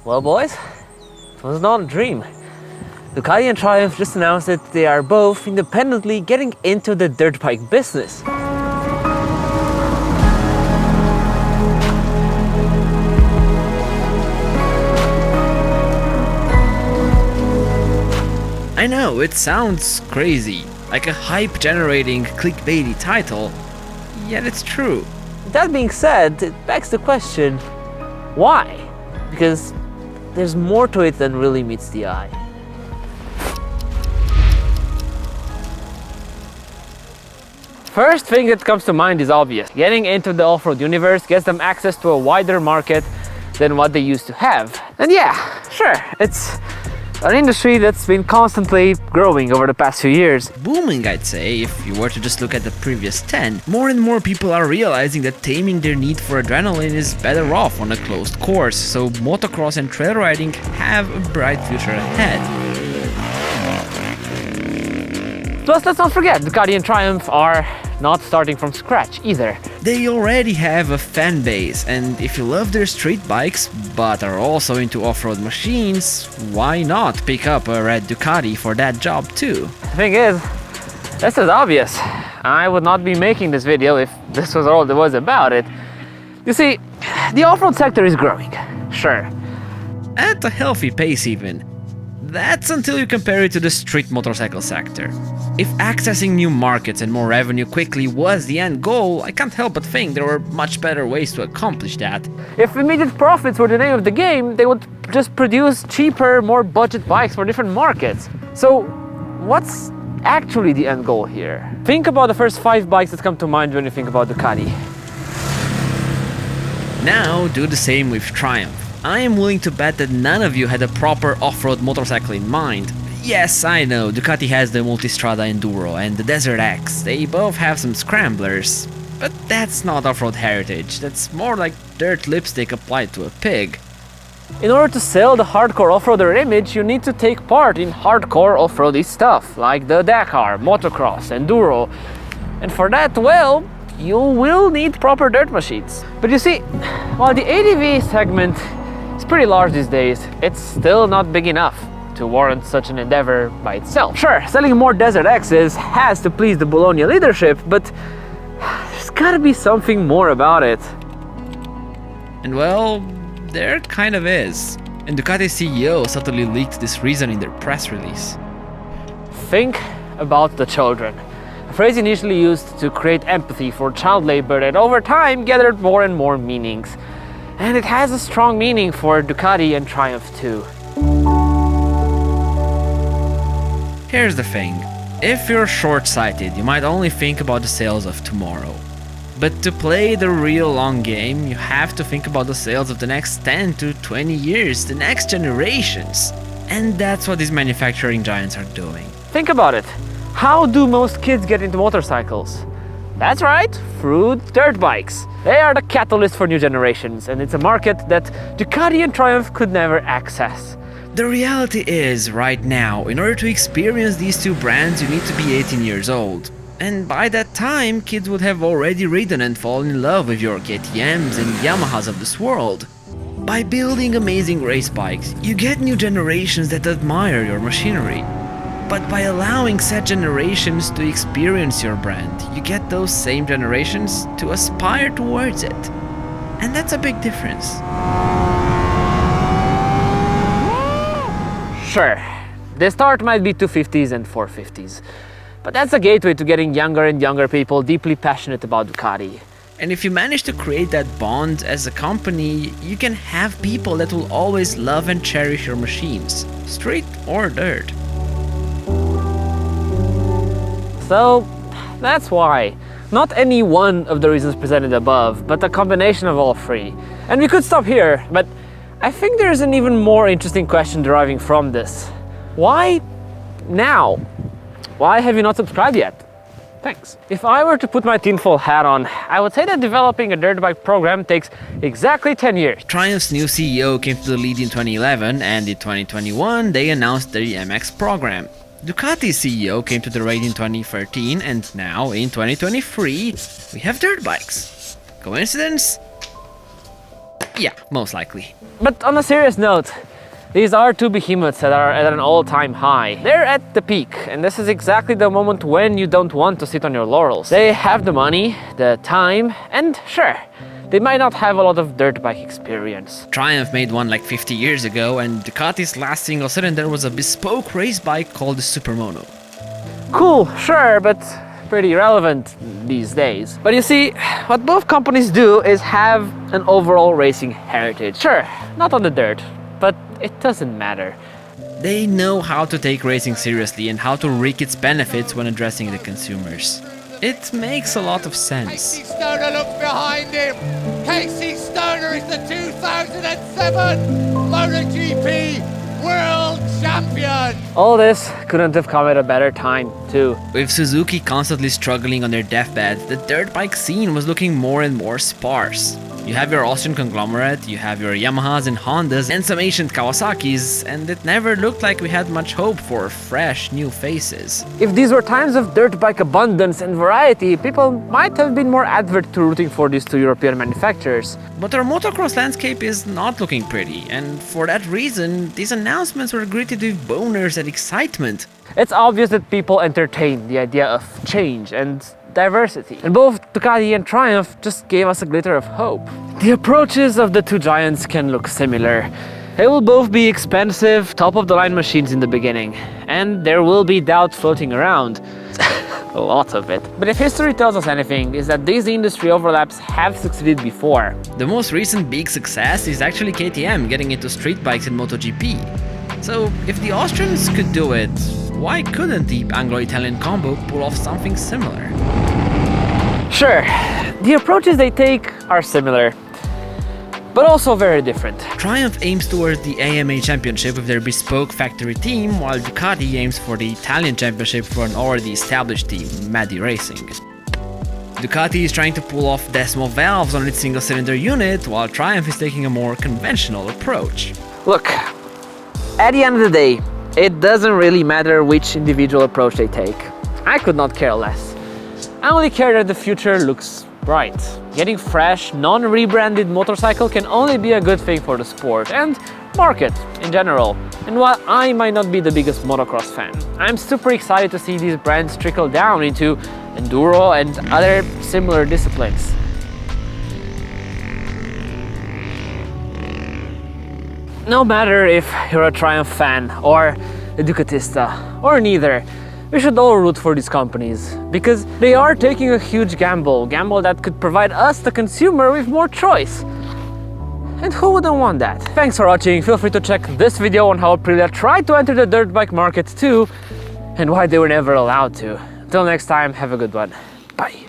Well, boys, it was not a dream. Ducati and Triumph just announced that they are both independently getting into the dirt bike business. I know, it sounds crazy, like a hype-generating clickbaity title, yet it's true. That being said, it begs the question, why? Because there's more to it than really meets the eye. First thing that comes to mind is obvious. Getting into the off-road universe gets them access to a wider market than what they used to have. And yeah, sure, it's an industry that's been constantly growing over the past few years. Booming, I'd say, if you were to just look at the previous 10. More and more people are realizing that taming their need for adrenaline is better off on a closed course, so motocross and trail riding have a bright future ahead. Plus, let's not forget, Ducati and Triumph are not starting from scratch either. They already have a fan base, and if you love their street bikes, but are also into off-road machines, why not pick up a red Ducati for that job too? The thing is, this is obvious. I would not be making this video if this was all there was about it. You see, the off-road sector is growing, sure. At a healthy pace even. That's until you compare it to the street motorcycle sector. If accessing new markets and more revenue quickly was the end goal, I can't help but think there were much better ways to accomplish that. If immediate profits were the name of the game, they would just produce cheaper, more budget bikes for different markets. So, what's actually the end goal here? Think about the first 5 bikes that come to mind when you think about Ducati. Now do the same with Triumph. I am willing to bet that none of you had a proper off-road motorcycle in mind. Yes, I know, Ducati has the Multistrada Enduro and the Desert X. They both have some scramblers. But that's not off-road heritage, that's more like dirt lipstick applied to a pig. In order to sell the hardcore off-roader image, you need to take part in hardcore off-roady stuff, like the Dakar, Motocross, Enduro. And for that, well, you will need proper dirt machines. But you see, while the ADV segment is pretty large these days, it's still not big enough to warrant such an endeavor by itself. Sure, selling more Desert X's has to please the Bologna leadership, but there's gotta be something more about it. And well, there kind of is. And Ducati's CEO subtly leaked this reason in their press release. Think about the children. A phrase initially used to create empathy for child labor that over time gathered more and more meanings. And it has a strong meaning for Ducati and Triumph too. Here's the thing. If you're short-sighted, you might only think about the sales of tomorrow. But to play the real long game, you have to think about the sales of the next 10 to 20 years, the next generations. And that's what these manufacturing giants are doing. Think about it. How do most kids get into motorcycles? That's right, through dirt bikes. They are the catalyst for new generations, and it's a market that Ducati and Triumph could never access. The reality is, right now, in order to experience these two brands, you need to be 18 years old. And by that time, kids would have already ridden and fallen in love with your KTMs and Yamahas of this world. By building amazing race bikes, you get new generations that admire your machinery. But by allowing said generations to experience your brand, you get those same generations to aspire towards it. And that's a big difference. Sure, the start might be 250s and 450s, but that's a gateway to getting younger and younger people deeply passionate about Ducati. And if you manage to create that bond as a company, you can have people that will always love and cherish your machines, street or dirt. So, that's why. Not any one of the reasons presented above, but a combination of all three. And we could stop here, but I think there's an even more interesting question deriving from this. Why now? Why have you not subscribed yet? Thanks. If I were to put my tinfoil hat on, I would say that developing a dirt bike program takes exactly 10 years. Triumph's new CEO came to the lead in 2011, and in 2021 they announced the MX program. Ducati's CEO came to the raid in 2013, and now, in 2023, we have dirt bikes. Coincidence? Yeah, most likely. But on a serious note, these are two behemoths that are at an all-time high. They're at the peak, and this is exactly the moment when you don't want to sit on your laurels. They have the money, the time, and sure, they might not have a lot of dirt bike experience. Triumph made one like 50 years ago, and Ducati's last single cylinder was a bespoke race bike called the Supermono. Cool, sure, but pretty relevant these days. But you see, what both companies do is have an overall racing heritage. Sure, not on the dirt, but it doesn't matter. They know how to take racing seriously and how to reap its benefits when addressing the consumers. It makes a lot of sense. Casey Stoner, look behind him! Casey Stoner is the 2007 MotoGP World Champion! All this couldn't have come at a better time, too. With Suzuki constantly struggling on their deathbed, the dirt bike scene was looking more and more sparse. You have your Austrian conglomerate, you have your Yamahas and Hondas, and some ancient Kawasaki's, and it never looked like we had much hope for fresh, new faces. If these were times of dirt bike abundance and variety, people might have been more advert to rooting for these two European manufacturers. But our motocross landscape is not looking pretty, and for that reason, these announcements were greeted with boners and excitement. It's obvious that people entertain the idea of change and diversity. And both Ducati and Triumph just gave us a glitter of hope. The approaches of the two giants can look similar. They will both be expensive, top-of-the-line machines in the beginning, and there will be doubt floating around. A lot of it. But if history tells us anything, is that these industry overlaps have succeeded before. The most recent big success is actually KTM getting into street bikes in MotoGP. So if the Austrians could do it, why couldn't the Anglo-Italian combo pull off something similar? Sure, the approaches they take are similar, but also very different. Triumph aims towards the AMA Championship with their bespoke factory team, while Ducati aims for the Italian Championship for an already established team, Madi Racing. Ducati is trying to pull off decimal valves on its single-cylinder unit, while Triumph is taking a more conventional approach. Look, at the end of the day, it doesn't really matter which individual approach they take. I could not care less. I only care that the future looks bright. Getting fresh, non-rebranded motorcycle can only be a good thing for the sport and market in general. And while I might not be the biggest motocross fan, I'm super excited to see these brands trickle down into enduro and other similar disciplines. No matter if you're a Triumph fan or a Ducatista or neither, we should all root for these companies because they are taking a huge gamble that could provide us, the consumer, with more choice. And who wouldn't want that? Thanks for watching. Feel free to check this video on how Aprilia tried to enter the dirt bike market too and why they were never allowed to. Until next time, have a good one. Bye.